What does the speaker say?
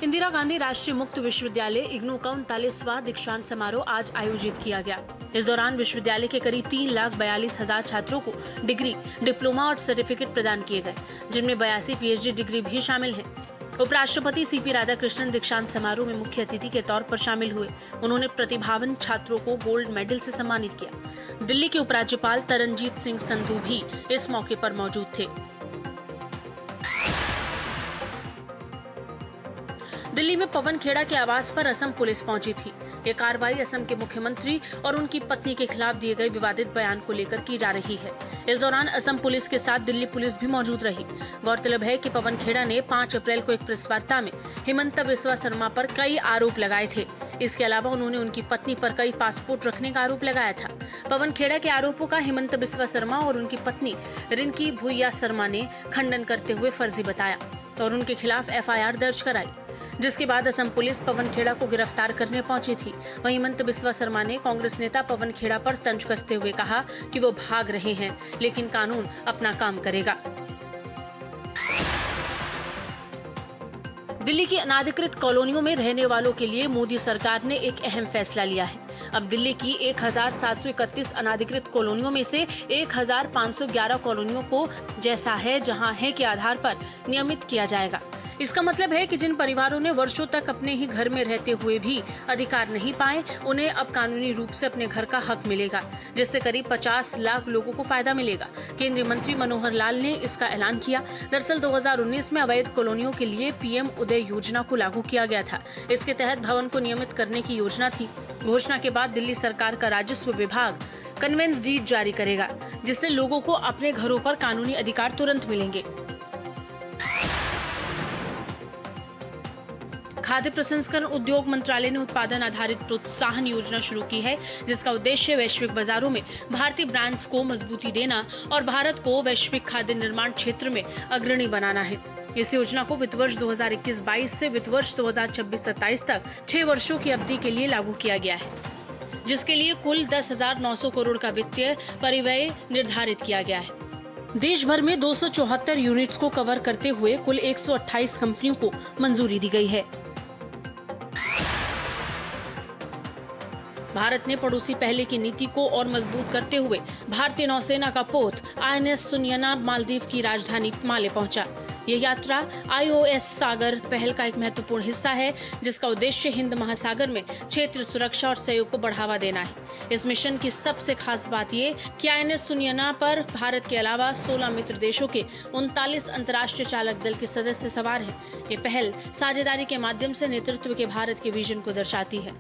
इंदिरा गांधी राष्ट्रीय मुक्त विश्वविद्यालय इग्नू का 39वां दीक्षांत समारोह आज आयोजित किया गया। इस दौरान विश्वविद्यालय के करीब 3,42,000 छात्रों को डिग्री, डिप्लोमा और सर्टिफिकेट प्रदान किए गए, जिनमें 82 पीएचडी डिग्री भी शामिल हैं। उपराष्ट्रपति सीपी राधाकृष्णन दीक्षांत समारोह में मुख्य अतिथि के तौर पर शामिल हुए। उन्होंने प्रतिभावान छात्रों को गोल्ड मेडल से सम्मानित किया। दिल्ली के उपराज्यपाल तरनजीत सिंह संधू भी इस मौके पर मौजूद थे। दिल्ली में पवन खेड़ा के आवास पर असम पुलिस पहुंची थी। ये कार्रवाई असम के मुख्यमंत्री और उनकी पत्नी के खिलाफ दिए गए विवादित बयान को लेकर की जा रही है। इस दौरान असम पुलिस के साथ दिल्ली पुलिस भी मौजूद रही। गौरतलब है कि पवन खेड़ा ने 5 अप्रैल को एक प्रेस वार्ता में हिमंता बिस्वा शर्मा पर कई आरोप लगाए थे। इसके अलावा उन्होंने उनकी पत्नी पर कई पासपोर्ट रखने का आरोप लगाया था। पवन खेड़ा के आरोपों का हिमंता बिस्वा शर्मा और उनकी पत्नी रिंकी भुइया शर्मा ने खंडन करते हुए फर्जी बताया और उनके खिलाफ एफआईआर दर्ज कराई, जिसके बाद असम पुलिस पवन खेड़ा को गिरफ्तार करने पहुंची थी। वहीं हिमंता बिस्वा शर्मा ने कांग्रेस नेता पवन खेड़ा पर तंज कसते हुए कहा कि वो भाग रहे हैं, लेकिन कानून अपना काम करेगा। दिल्ली की अनाधिकृत कॉलोनियों में रहने वालों के लिए मोदी सरकार ने एक अहम फैसला लिया है। अब दिल्ली की 1731 अनाधिकृत कॉलोनियों में से 1511 कॉलोनियों को जैसा है जहां है के आधार पर नियमित किया जाएगा। इसका मतलब है कि जिन परिवारों ने वर्षों तक अपने ही घर में रहते हुए भी अधिकार नहीं पाए, उन्हें अब कानूनी रूप से अपने घर का हक मिलेगा, जिससे करीब 50 लाख लोगों को फायदा मिलेगा। केंद्रीय मंत्री मनोहर लाल ने इसका ऐलान किया। दरअसल 2019 में अवैध कॉलोनियों के लिए पीएम उदय योजना को लागू किया गया था। इसके तहत भवन को नियमित करने की योजना थी। घोषणा के बाद दिल्ली सरकार का राजस्व विभाग कन्वेंस डीड जारी करेगा, जिससे लोगों को अपने घरों पर कानूनी अधिकार तुरंत मिलेंगे। खाद्य प्रसंस्करण उद्योग मंत्रालय ने उत्पादन आधारित प्रोत्साहन योजना शुरू की है, जिसका उद्देश्य वैश्विक बाजारों में भारतीय ब्रांड्स को मजबूती देना और भारत को वैश्विक खाद्य निर्माण क्षेत्र में अग्रणी बनाना है। इस योजना को वित्त वर्ष 2021-22 से वित्त वर्ष 2026-27 तक 6 वर्षों की अवधि के लिए लागू किया गया है, जिसके लिए कुल 10,900 करोड़ का वित्तीय परिव्यय निर्धारित किया गया है। देश भर में 274 यूनिट्स को कवर करते हुए कुल 128 कंपनियों को मंजूरी दी गई है। भारत ने पड़ोसी पहले की नीति को और मजबूत करते हुए भारतीय नौसेना का पोत INS सुनयना मालदीव की राजधानी माले पहुंचा। ये यात्रा IOS सागर पहल का एक महत्वपूर्ण हिस्सा है, जिसका उद्देश्य हिंद महासागर में क्षेत्र सुरक्षा और सहयोग को बढ़ावा देना है। इस मिशन की सबसे खास बात ये कि INS सुनयना पर भारत के अलावा 16 मित्र देशों के 39 अंतर्राष्ट्रीय चालक दल के सदस्य सवार हैं। ये पहल साझेदारी के माध्यम से नेतृत्व के भारत के विजन को दर्शाती है।